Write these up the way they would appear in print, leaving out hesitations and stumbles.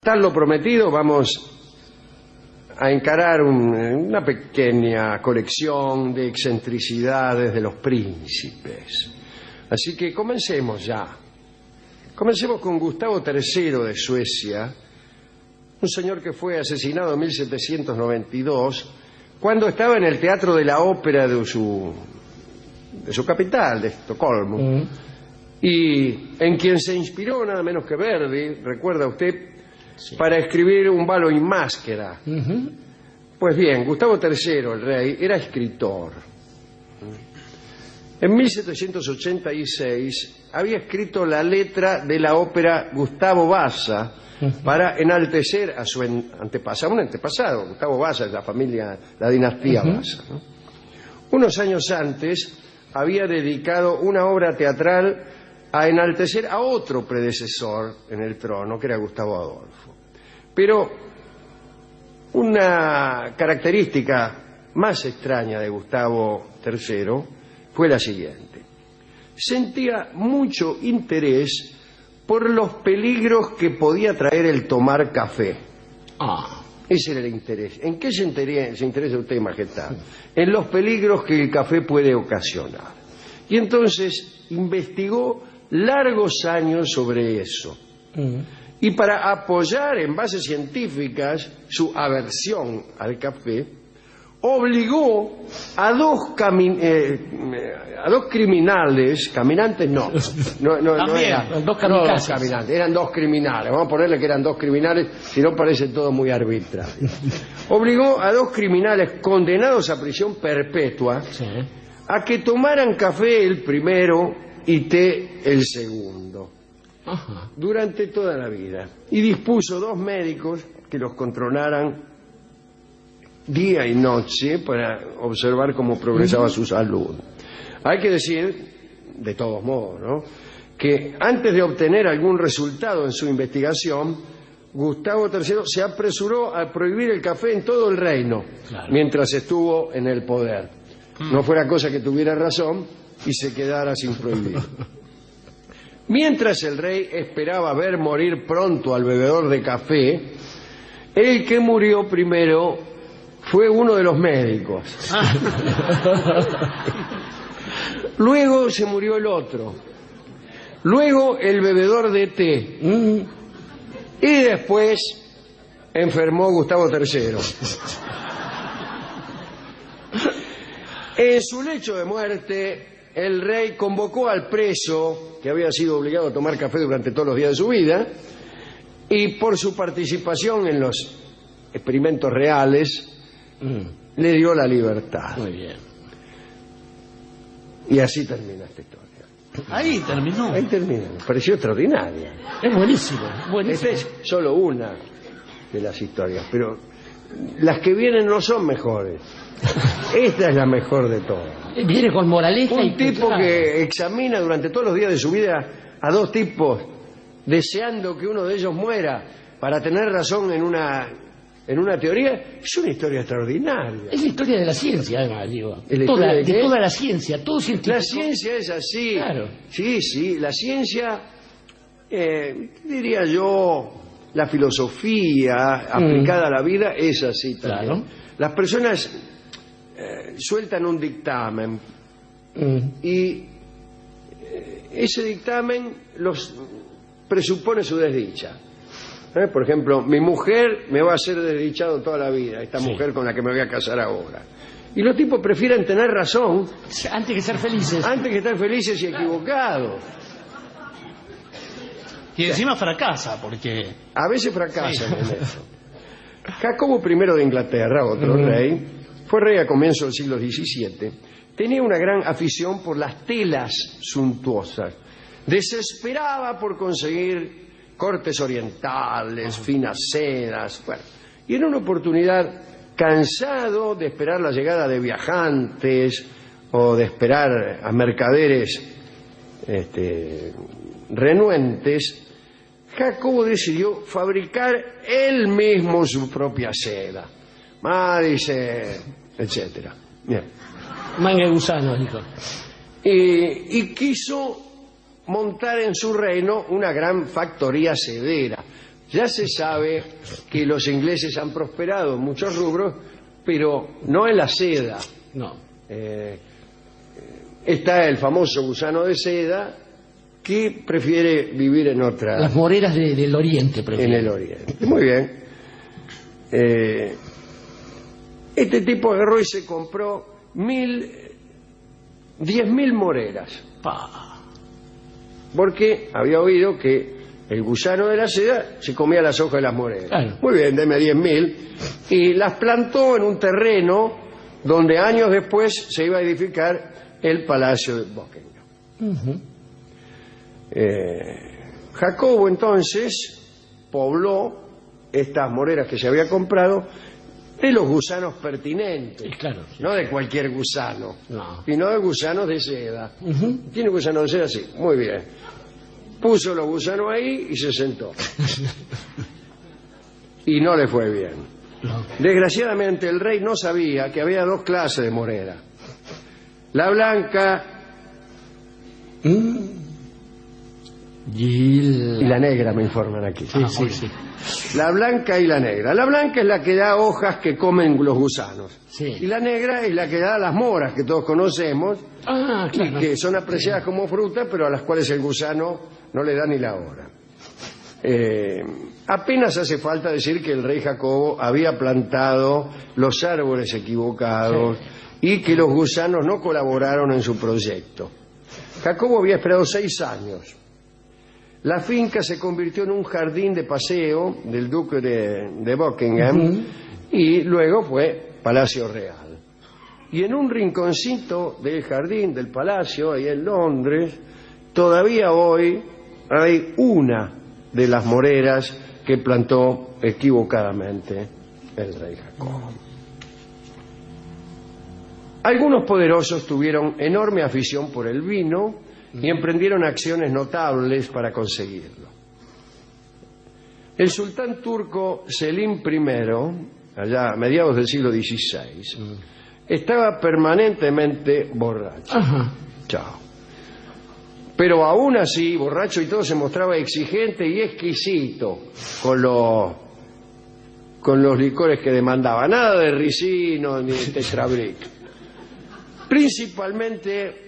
Tal lo prometido, vamos a encarar una pequeña colección de excentricidades de los príncipes. Así que comencemos ya. Comencemos con Gustavo III de Suecia, un señor que fue asesinado en 1792 cuando estaba en el Teatro de la Ópera de su capital, de Estocolmo, y en quien se inspiró nada menos que Verdi, recuerda usted, sí, para escribir Un ballo in maschera. Pues bien, Gustavo III, el rey, era escritor. En 1786 había escrito la letra de la ópera Gustavo Vasa para enaltecer a su antepasado. Gustavo Vasa es la dinastía Vasa, ¿no? Unos años antes había dedicado una obra teatral a enaltecer a otro predecesor en el trono, que era Gustavo Adolfo. Pero una característica más extraña de Gustavo III fue la siguiente: sentía mucho interés por los peligros que podía traer el tomar café. Ese era el interés. ¿En qué se interesa usted, Majestad? En los peligros que el café puede ocasionar. Y entonces investigó largos años sobre eso. Y para apoyar en bases científicas su aversión al café, obligó a dos criminales, caminantes no eran dos caminantes, eran dos criminales, vamos a ponerle que eran dos criminales, si no parece todo muy arbitrario. Obligó a dos criminales condenados a prisión perpetua, sí, a que tomaran café el primero y té el segundo, durante toda la vida, y dispuso dos médicos que los controlaran día y noche para observar cómo progresaba su salud. Hay que decir, de todos modos, ¿no?, que antes de obtener algún resultado en su investigación, Gustavo III se apresuró a prohibir el café en todo el reino, claro, mientras estuvo en el poder. No fuera cosa que tuviera razón y se quedara sin prohibir. Mientras el rey esperaba ver morir pronto al bebedor de café, el que murió primero fue uno de los médicos. Luego se murió el otro. Luego el bebedor de té. Y después enfermó Gustavo III. En su lecho de muerte, el rey convocó al preso, que había sido obligado a tomar café durante todos los días de su vida, y por su participación en los experimentos reales, le dio la libertad. Muy bien. Y así termina esta historia. Ahí terminó. Ahí termina. Me pareció extraordinaria. Es buenísimo, buenísimo. Esta es solo una de las historias, pero las que vienen no son mejores. Esta es la mejor de todas. Viene con moraleja. Un tipo que examina durante todos los días de su vida a dos tipos, deseando que uno de ellos muera para tener razón en una teoría, es una historia extraordinaria. Es la historia de la ciencia, además, digo. De toda la ciencia, todo científico. La ciencia es así. Claro. Sí, la ciencia, diría yo, la filosofía aplicada a la vida es así también. Claro. Las personas sueltan un dictamen y ese dictamen los presupone su desdicha. Por ejemplo, mi mujer me va a hacer desdichado toda la vida, esta mujer con la que me voy a casar ahora. Y los tipos prefieren tener razón antes que ser felices. Antes que estar felices y equivocados. Y encima fracasa, porque a veces fracasan en eso. Jacobo I de Inglaterra, otro rey, fue rey a comienzos del siglo XVII. Tenía una gran afición por las telas suntuosas. Desesperaba por conseguir cortes orientales, finas sedas. Bueno, y en una oportunidad, cansado de esperar la llegada de viajantes o de esperar a mercaderes renuentes, Jacobo decidió fabricar él mismo su propia seda. Dice, etcétera. Bien. Manga de gusano, dijo. Y quiso montar en su reino una gran factoría sedera. Ya se sabe que los ingleses han prosperado en muchos rubros, pero no en la seda. No. Está el famoso gusano de seda, que prefiere vivir en otra... Las moreras del oriente, prefiere. En el oriente. Muy bien. Este tipo agarró y se compró 10.000 moreras. Porque había oído que el gusano de la seda se comía las hojas de las moreras. Claro. Muy bien, deme 10.000. Y las plantó en un terreno donde años después se iba a edificar el Palacio de Buckingham. Jacobo entonces pobló estas moreras que se había comprado de los gusanos pertinentes, claro, sí. No de cualquier gusano, no. Sino de gusanos de seda. ¿Tiene gusanos de seda? Sí, muy bien. Puso los gusanos ahí y se sentó. Y no le fue bien. No. Desgraciadamente el rey no sabía que había dos clases de morera. La blanca y la negra, me informan aquí. Sí. La blanca y la negra. La blanca es la que da hojas que comen los gusanos. Sí. Y la negra es la que da las moras, que todos conocemos, Claro. y que son apreciadas como fruta, pero a las cuales el gusano no le da ni la hora. Apenas hace falta decir que el rey Jacobo había plantado los árboles equivocados y que los gusanos no colaboraron en su proyecto. Jacobo había esperado 6 años. La finca se convirtió en un jardín de paseo del duque de Buckingham y luego fue Palacio Real. Y en un rinconcito del jardín del palacio, ahí en Londres, todavía hoy hay una de las moreras que plantó equivocadamente el rey Jacobo. Algunos poderosos tuvieron enorme afición por el vino y emprendieron acciones notables para conseguirlo. El sultán turco Selim I, allá a mediados del siglo XVI, estaba permanentemente borracho. Chao. Pero aún así, borracho y todo, se mostraba exigente y exquisito con los licores que demandaba. Nada de ricino ni de tetrabric. Principalmente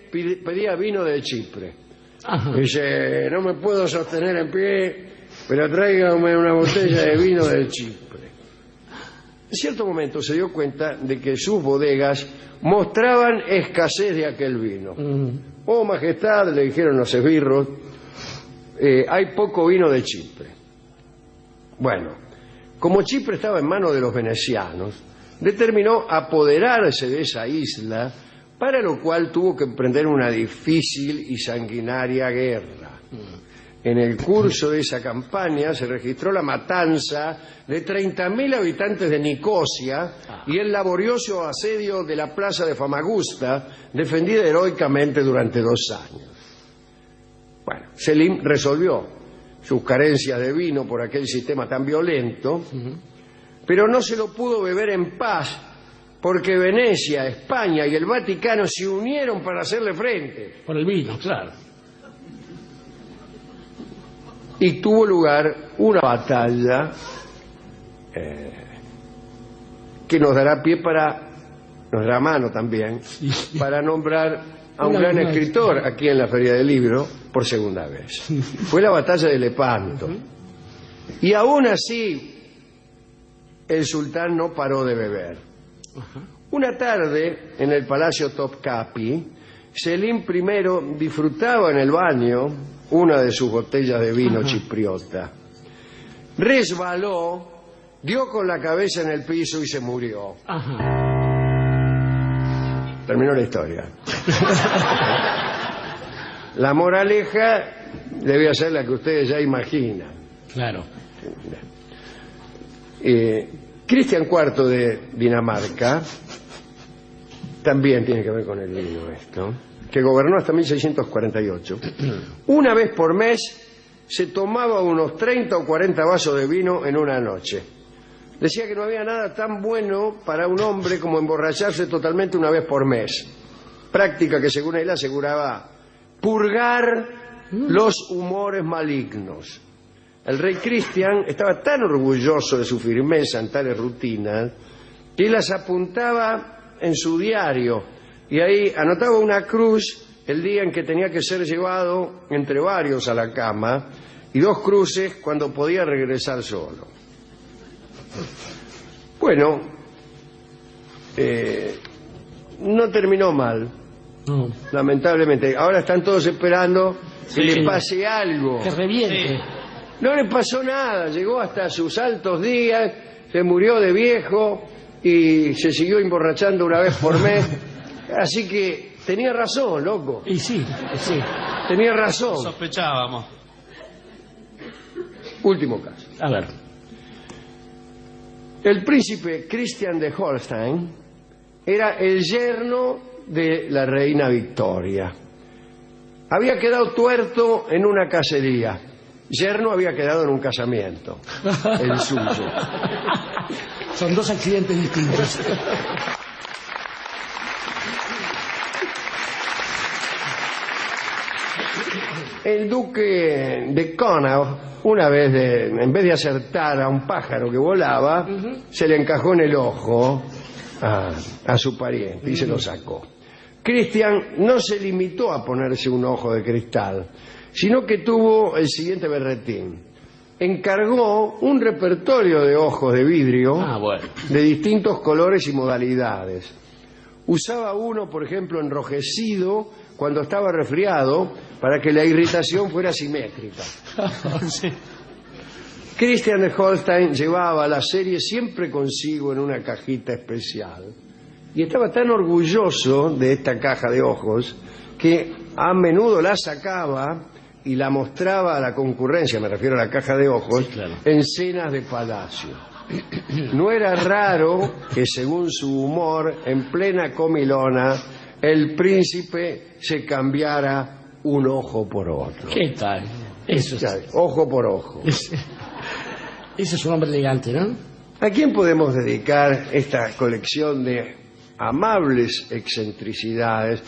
pedía vino de Chipre. Dice, no me puedo sostener en pie, pero tráigame una botella de vino de Chipre. En cierto momento se dio cuenta de que sus bodegas mostraban escasez de aquel vino. Oh, majestad, le dijeron los esbirros, hay poco vino de Chipre. Bueno, como Chipre estaba en manos de los venecianos, determinó apoderarse de esa isla, para lo cual tuvo que emprender una difícil y sanguinaria guerra. En el curso de esa campaña se registró la matanza de 30.000 habitantes de Nicosia y el laborioso asedio de la plaza de Famagusta, defendida heroicamente durante 2 años. Bueno, Selim resolvió sus carencias de vino por aquel sistema tan violento, pero no se lo pudo beber en paz, porque Venecia, España y el Vaticano se unieron para hacerle frente. Por el vino, claro. Y tuvo lugar una batalla que nos dará pie nos dará mano también, para nombrar a un gran escritor aquí en la Feria del Libro por segunda vez. Fue la batalla de Lepanto. Y aún así, el sultán no paró de beber. Una tarde, en el Palacio Topkapi, Selim I disfrutaba en el baño una de sus botellas de vino chipriota. Resbaló, dio con la cabeza en el piso y se murió. Terminó la historia. La moraleja debía ser la que ustedes ya imaginan. Claro. Cristian IV de Dinamarca, también tiene que ver con el vino esto, que gobernó hasta 1648. Una vez por mes se tomaba unos 30 o 40 vasos de vino en una noche. Decía que no había nada tan bueno para un hombre como emborracharse totalmente una vez por mes. Práctica que, según él, aseguraba purgar los humores malignos. el rey Cristian estaba tan orgulloso de su firmeza en tales rutinas que las apuntaba en su diario y ahí anotaba una cruz el día en que tenía que ser llevado entre varios a la cama y 2 cruces cuando podía regresar solo. Bueno, no terminó mal, lamentablemente. Ahora están todos esperando que le pase algo. Que reviente. Sí. No le pasó nada, llegó hasta sus altos días, se murió de viejo y se siguió emborrachando una vez por mes. Así que tenía razón, loco. Y sí. Tenía razón. Sospechábamos. Último caso. A ver. El príncipe Christian de Holstein era el yerno de la reina Victoria. Había quedado tuerto en una cacería. Yerno había quedado en un casamiento, el suyo. Son 2 accidentes distintos. El duque de Connaught, una vez, en vez de acertar a un pájaro que volaba, se le encajó en el ojo a su pariente y se lo sacó. Christian no se limitó a ponerse un ojo de cristal, sino que tuvo el siguiente berretín. Encargó un repertorio de ojos de vidrio de distintos colores y modalidades. Usaba uno, por ejemplo, enrojecido cuando estaba resfriado para que la irritación fuera simétrica. Sí. Christian de Holstein llevaba la serie siempre consigo en una cajita especial y estaba tan orgulloso de esta caja de ojos que a menudo la sacaba y la mostraba a la concurrencia, me refiero a la caja de ojos, en cenas de palacio. No era raro que, según su humor, en plena comilona, el príncipe se cambiara un ojo por otro. ¿Qué tal? Eso es. Ojo por ojo. Ese es un hombre elegante, ¿no? ¿A quién podemos dedicar esta colección de amables excentricidades?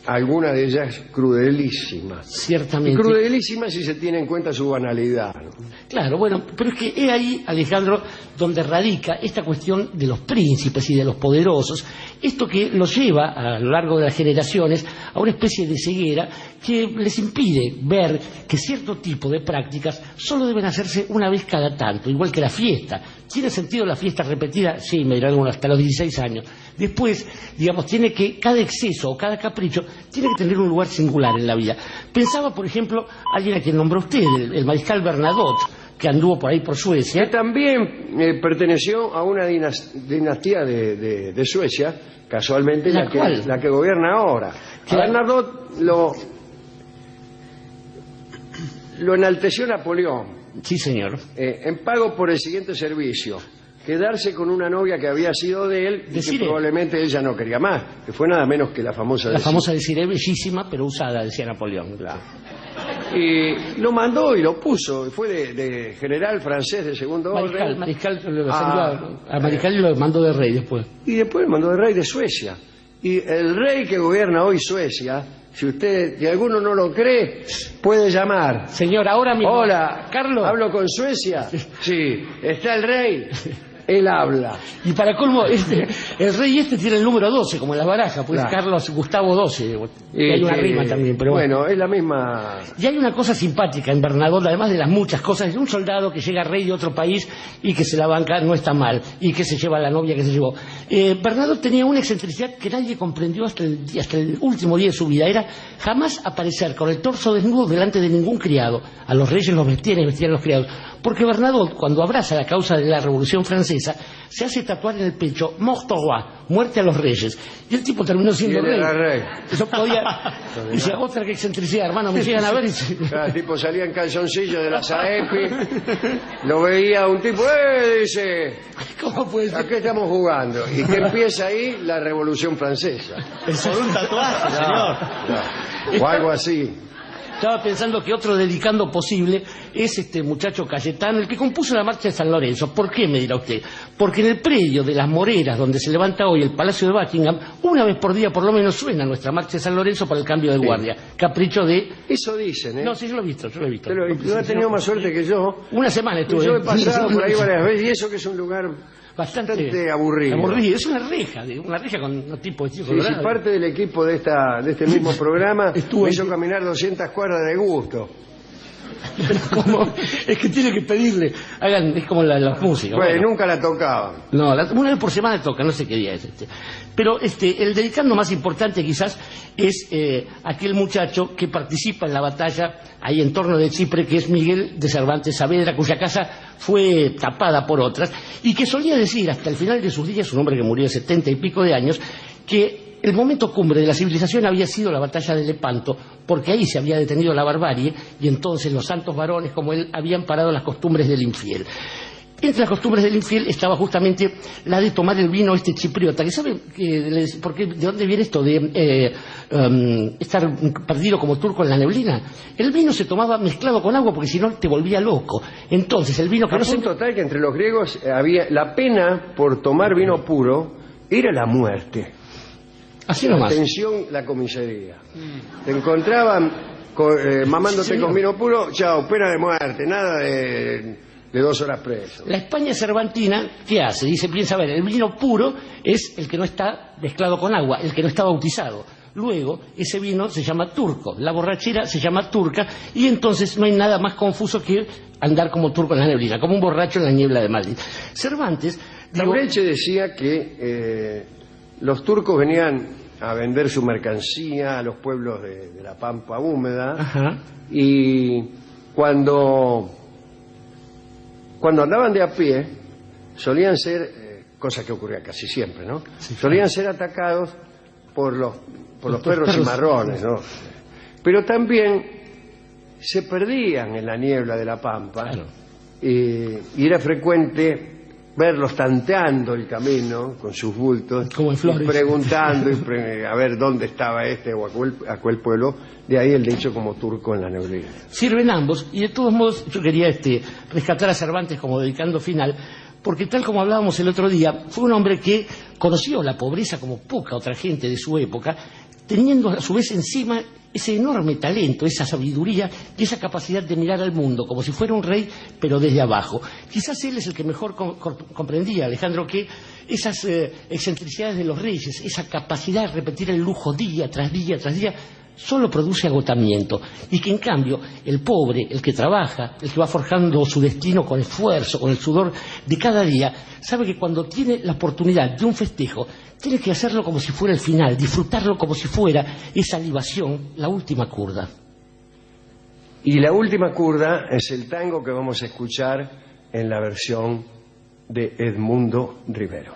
Algunas de ellas crudelísimas. Ciertamente. Y crudelísimas si se tiene en cuenta su banalidad, ¿no? Claro, bueno, pero es que es ahí, Alejandro, donde radica esta cuestión de los príncipes y de los poderosos, esto que los lleva a lo largo de las generaciones a una especie de ceguera que les impide ver que cierto tipo de prácticas solo deben hacerse una vez cada tanto, igual que la fiesta. ¿Tiene sentido la fiesta repetida? Sí, me dirán hasta los 16 años. Después, digamos, tiene que, cada exceso o cada capricho tiene que tener un lugar singular en la vida. Pensaba, por ejemplo, alguien a quien nombró usted, el mariscal Bernadotte, que anduvo por ahí por Suecia. Que también perteneció a una dinastía de Suecia, casualmente la que gobierna ahora. Bernadotte lo enalteció Napoleón. Sí, señor. En pago por el siguiente servicio: quedarse con una novia que había sido de él y que probablemente él ya no quería más, que fue nada menos que la famosa Desirée. La famosa Desirée, bellísima, pero usada, decía Napoleón. Claro. Y lo mandó y lo puso, fue de general francés de segundo orden. Mariscal lo mandó de rey después. Y después lo mandó de rey de Suecia. Y el rey que gobierna hoy Suecia, si usted, si alguno no lo cree, puede llamar. Señor, ahora mismo. Hola, Carlos. ¿Hablo con Suecia? Sí. ¿Está el rey? Él habla. Y para colmo, el rey tiene el número 12, como en la baraja, pues claro. Carlos Gustavo 12. Y hay una rima también, pero bueno, es la misma. Y hay una cosa simpática en Bernadotte, además de las muchas cosas, de un soldado que llega rey de otro país y que se la banca, no está mal, y que se lleva a la novia que se llevó. Bernadotte tenía una excentricidad que nadie comprendió hasta el último día de su vida. Era jamás aparecer con el torso desnudo delante de ningún criado. A los reyes los vestían y vestían a los criados. Porque Bernadotte, cuando abraza la causa de la Revolución Francesa, se hace tatuar en el pecho "Mort au roi", muerte a los reyes. Y el tipo terminó siendo rey. Eso podía. Dice, otra que excentricidad, hermano, me llegan a ver. El tipo salía en calzoncillo de la SAEPI, lo veía un tipo, dice, ¿cómo puede ser? ¿A qué estamos jugando? Y que empieza ahí la Revolución Francesa. Por un tatuaje, señor. O algo así. Estaba pensando que otro dedicando posible es este muchacho Cayetano, el que compuso la marcha de San Lorenzo. ¿Por qué, me dirá usted? Porque en el predio de las Moreras, donde se levanta hoy el Palacio de Buckingham, una vez por día por lo menos suena nuestra marcha de San Lorenzo para el cambio de guardia. Capricho de... Eso dicen, ¿eh? No, sí, yo lo he visto, Pero no ha tenido más suerte que yo. Una semana estuve. Yo he pasado por ahí varias veces y eso que es un lugar bastante aburrido. Es una reja con un tipo de chico. Sí, parte del equipo de este mismo programa me hizo caminar 200 cuadras de gusto. Pero como, es que tiene que pedirle, es como la música. Bueno, nunca la tocaba. No, una vez por semana toca, no sé qué día es este. Pero el dedicando más importante quizás es aquel muchacho que participa en la batalla ahí en torno de Chipre, que es Miguel de Cervantes Saavedra, cuya casa fue tapada por otras, y que solía decir hasta el final de sus días, un hombre que murió de 70 y pico de años, que el momento cumbre de la civilización había sido la batalla de Lepanto, porque ahí se había detenido la barbarie y entonces los santos varones como él habían parado las costumbres del infiel. Entre las costumbres del infiel estaba justamente la de tomar el vino chipriota, que sabe de dónde viene esto de estar perdido como turco en la neblina. El vino se tomaba mezclado con agua porque si no te volvía loco. Entonces el vino que no se... Total que entre los griegos había la pena por tomar vino puro era la muerte. Así nomás. Atención, la comisaría. Te encontraban mamándote con vino puro, chao, pena de muerte, nada de 2 horas preso. La España cervantina, ¿qué hace? Dice, piensa, a ver, el vino puro es el que no está mezclado con agua, el que no está bautizado. Luego, ese vino se llama turco, la borrachera se llama turca, y entonces no hay nada más confuso que andar como turco en la neblina, como un borracho en la niebla de Madrid. Cervantes... Laureche decía que los turcos venían a vender su mercancía a los pueblos de la Pampa húmeda. Ajá. Y cuando andaban de a pie solían ser, cosa que ocurría casi siempre, ¿no? Sí, solían ser atacados por los perros cimarrones, ¿no? Pero también se perdían en la niebla de la Pampa. Claro. Y era frecuente verlos tanteando el camino con sus bultos, como en Flores, y preguntando a ver dónde estaba este o aquel pueblo. De ahí el dicho como turco en la neblina. Sirven ambos, y de todos modos yo quería rescatar a Cervantes como dedicando final, porque tal como hablábamos el otro día, fue un hombre que conoció la pobreza como poca otra gente de su época, teniendo a su vez encima ese enorme talento, esa sabiduría y esa capacidad de mirar al mundo como si fuera un rey, pero desde abajo. Quizás él es el que mejor comprendía, Alejandro, que esas excentricidades de los reyes, esa capacidad de repetir el lujo día tras día tras día, solo produce agotamiento, y que en cambio el pobre, el que trabaja, el que va forjando su destino con esfuerzo, con el sudor de cada día, sabe que cuando tiene la oportunidad de un festejo, tiene que hacerlo como si fuera el final, disfrutarlo como si fuera esa libación, la última curda. Y la última curda es el tango que vamos a escuchar en la versión de Edmundo Rivero.